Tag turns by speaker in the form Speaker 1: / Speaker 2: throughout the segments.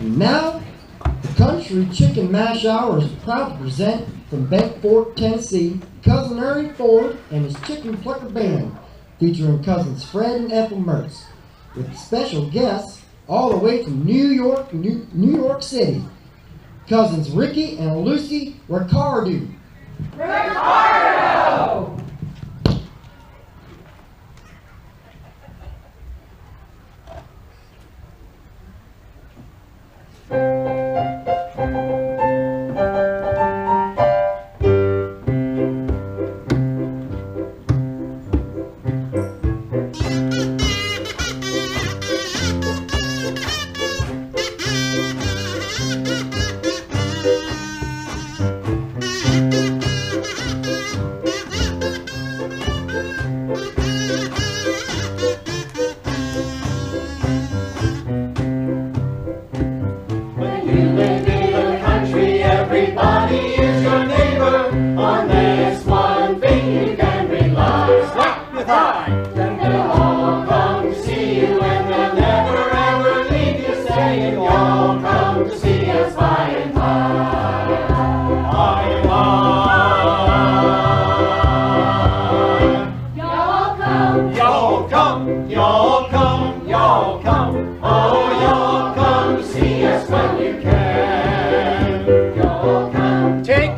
Speaker 1: And now, the Country Chicken Mash Hour is proud to present from Bent Fort, Tennessee, Cousin Ernie Ford and his Chicken Plucker Band, featuring cousins Fred and Ethel Mertz, with special guests all the way from New York City, cousins Ricky and Lucy Ricardo.
Speaker 2: Ricardo!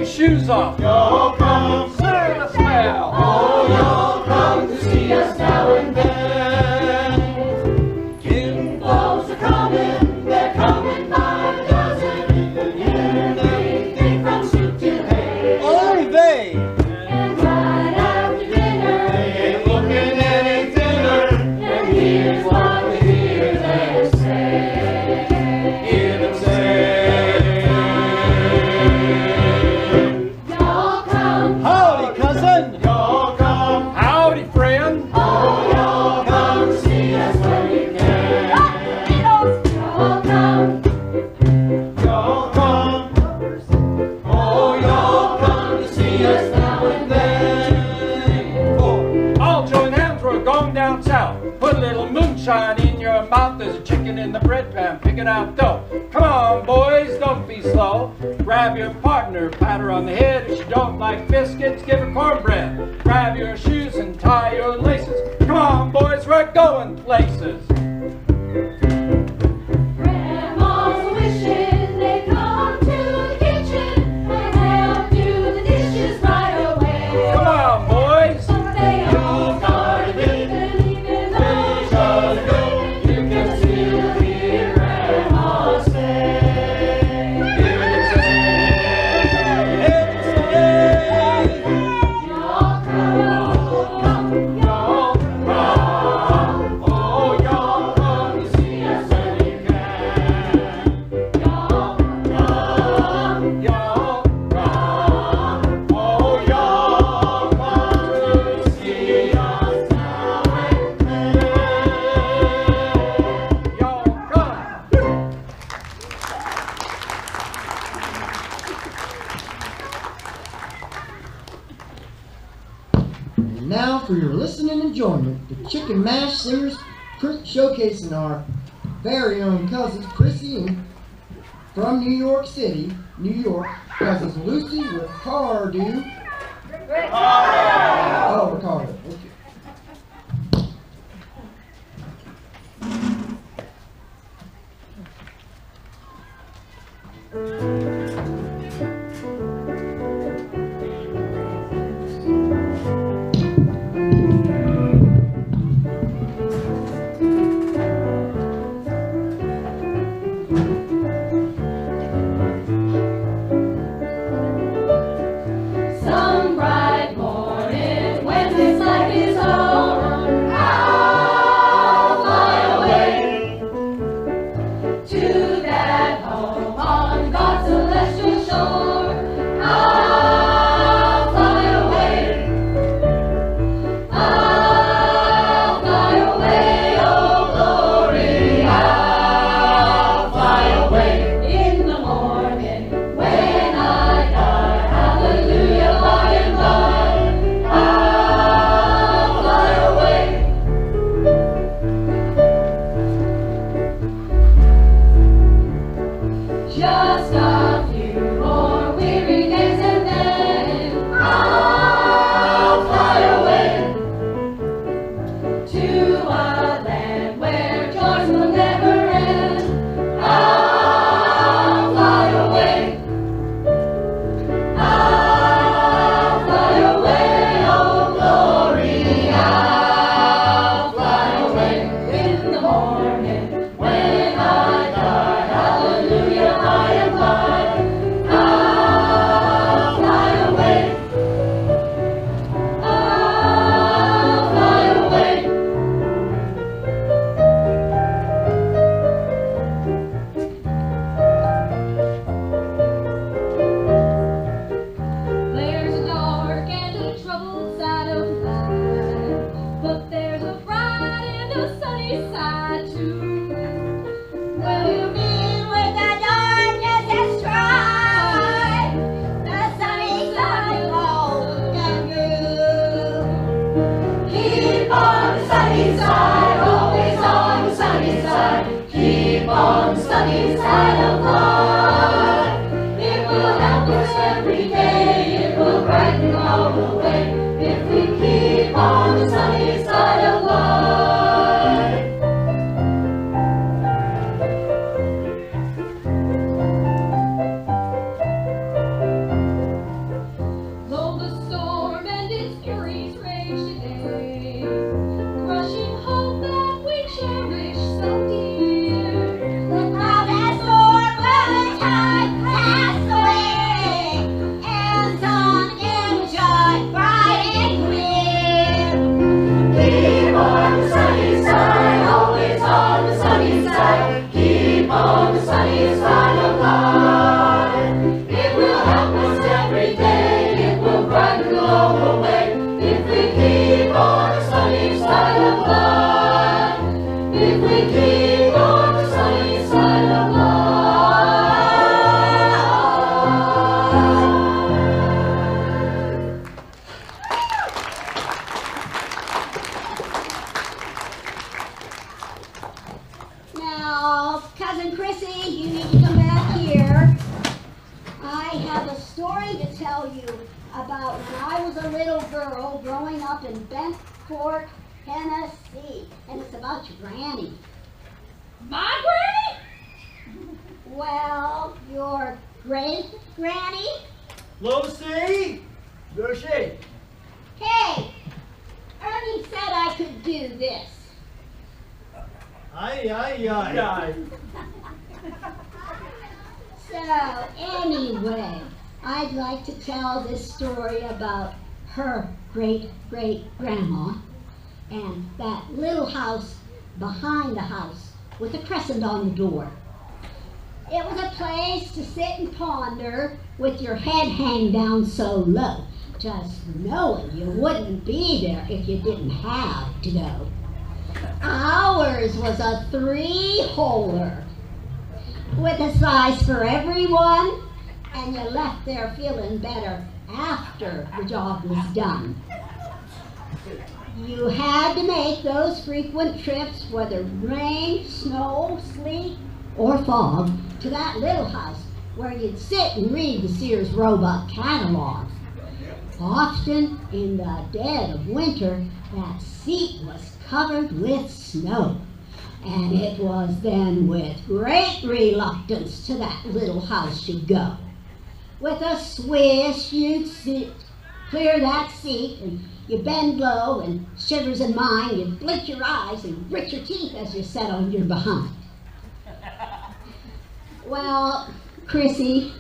Speaker 3: Shoes off. Y'all come, serve a smell.
Speaker 2: Oh, y'all come to see us now and then. King clothes are coming, they're coming by the dozen. Everything from soup to hay.
Speaker 3: Only they.
Speaker 2: And right after dinner, they ain't looking any thinner. And here's what we hear them say. Hear them say.
Speaker 3: Shine in your mouth, there's a chicken in the bread pan, pick it out dough. Come on boys, don't be slow. Grab your partner, pat her on the head. If she don't like biscuits, give her cornbread. Grab your shoes and tie your laces. Come on boys, we're going places.
Speaker 2: Grandma's wishing they come to the kitchen and help do the dishes right away.
Speaker 3: Come on boys.
Speaker 2: But they all started leaving, even though you can still hear Grandma say, y'all come, y'all come, oh y'all come to see us when you can. Y'all come, oh y'all come to see us now and then.
Speaker 3: Y'all come.
Speaker 1: And now for your listening enjoyment, the Chicken Mash Singers showcasing our very own cousins Chrissy and from New York City, New York, cousins Lucy Ricardo. Oh, Ricardo. Okay.
Speaker 2: Some bright morning when this life is over, I'll fly away to that home on God's Will you meet with the darkness and strive? The sunny side cold and blue. Keep on the sunny side, always on the sunny side. Keep on the sunny side of life. It will help us every day, it will brighten all the way. If we keep on the sunny side of life. Though the storm and its furies rage today, crushing hope that we cherish so dear, the cloud has soared will in time pass away, and sun in joy bright and clear. Keep on the sunny side, always on the sunny side. Keep on the sunny side of life. It will help us every day, it will brighten all the way. If we keep on the sunny side of life. If we keep on the sunny side of life. Now, Cousin Chrissy, you need to come back here. I have a story to tell you about when I was a little girl growing up in Bent Fork, Tennessee. And it's about your granny. My granny? Well, your great granny?
Speaker 4: Lucy? Where's she?
Speaker 2: Hey, Ernie said I could do this.
Speaker 4: Aye, aye, aye, aye.
Speaker 2: So, anyway, I'd like to tell this story about her great-great-grandma and that little house behind the house with a crescent on the door. It was a place to sit and ponder with your head hanging down so low, just knowing you wouldn't be there if you didn't have to go. Ours was a 3-holer with a size for everyone, and you left there feeling better after the job was done. You had to make those frequent trips, whether rain, snow, sleet, or fog, to that little house where you'd sit and read the Sears Roebuck catalog. Often in the dead of winter, that seat was covered with snow. And it was then with great reluctance to that little house you'd go. With a swish, you'd clear that seat, and you bend low, and shivers in mine, you'd blink your eyes and grit your teeth as you sat on your behind. Well, Chrissy,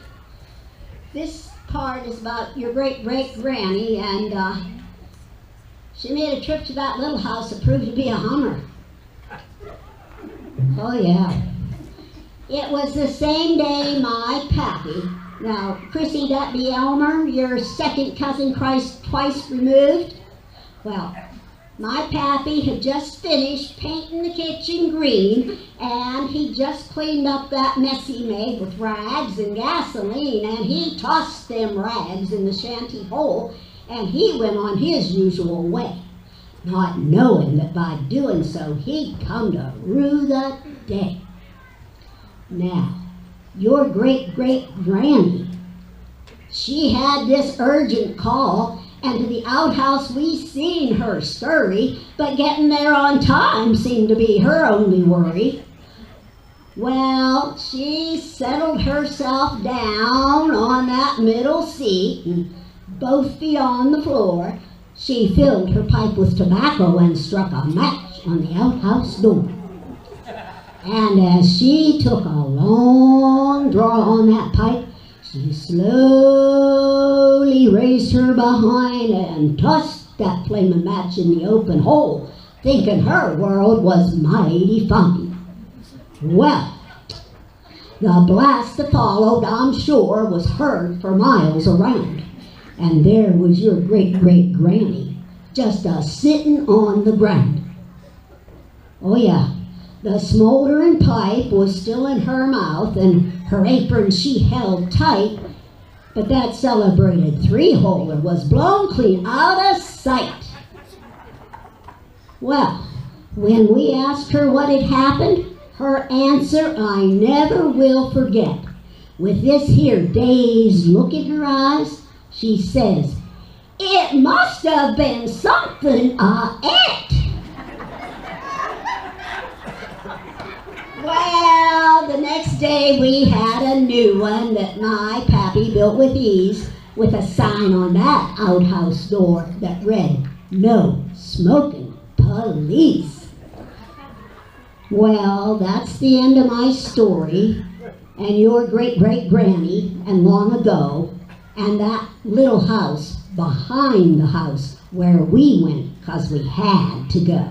Speaker 2: this part is about your great-great-granny, and she made a trip to that little house that proved to be a hummer. Oh, yeah. It was the same day my pappy, now, Chrissy, that be Elmer, your second cousin Christ twice removed? Well, my pappy had just finished painting the kitchen green, and he just cleaned up that mess he made with rags and gasoline, and he tossed them rags in the shanty hole, and he went on his usual way, not knowing that by doing so he'd come to rue the day. Now, your great-great-granny, she had this urgent call, and to the outhouse we seen her scurry, but getting there on time seemed to be her only worry. Well, she settled herself down on that middle seat, and both feet on the floor, she filled her pipe with tobacco and struck a match on the outhouse door. And as she took a long draw on that pipe, she slowly raised her behind and tossed that flaming match in the open hole, thinking her world was mighty fine. Well, the blast that followed, I'm sure, was heard for miles around. And there was your great-great-granny, just a-sitting on the ground. Oh yeah, The smoldering pipe was still in her mouth, and her apron she held tight, but that celebrated three-holer was blown clean out of sight. Well, when we asked her what had happened, her answer I never will forget. With this here dazed look in her eyes, she says, "It must have been something I ate." Well, the next day we had a new one that my pappy built with ease, with a sign on that outhouse door that read, "No smoking police." Well, that's the end of my story, and your great-great-granny, and long ago, and that little house behind the house where we went 'cause we had to go.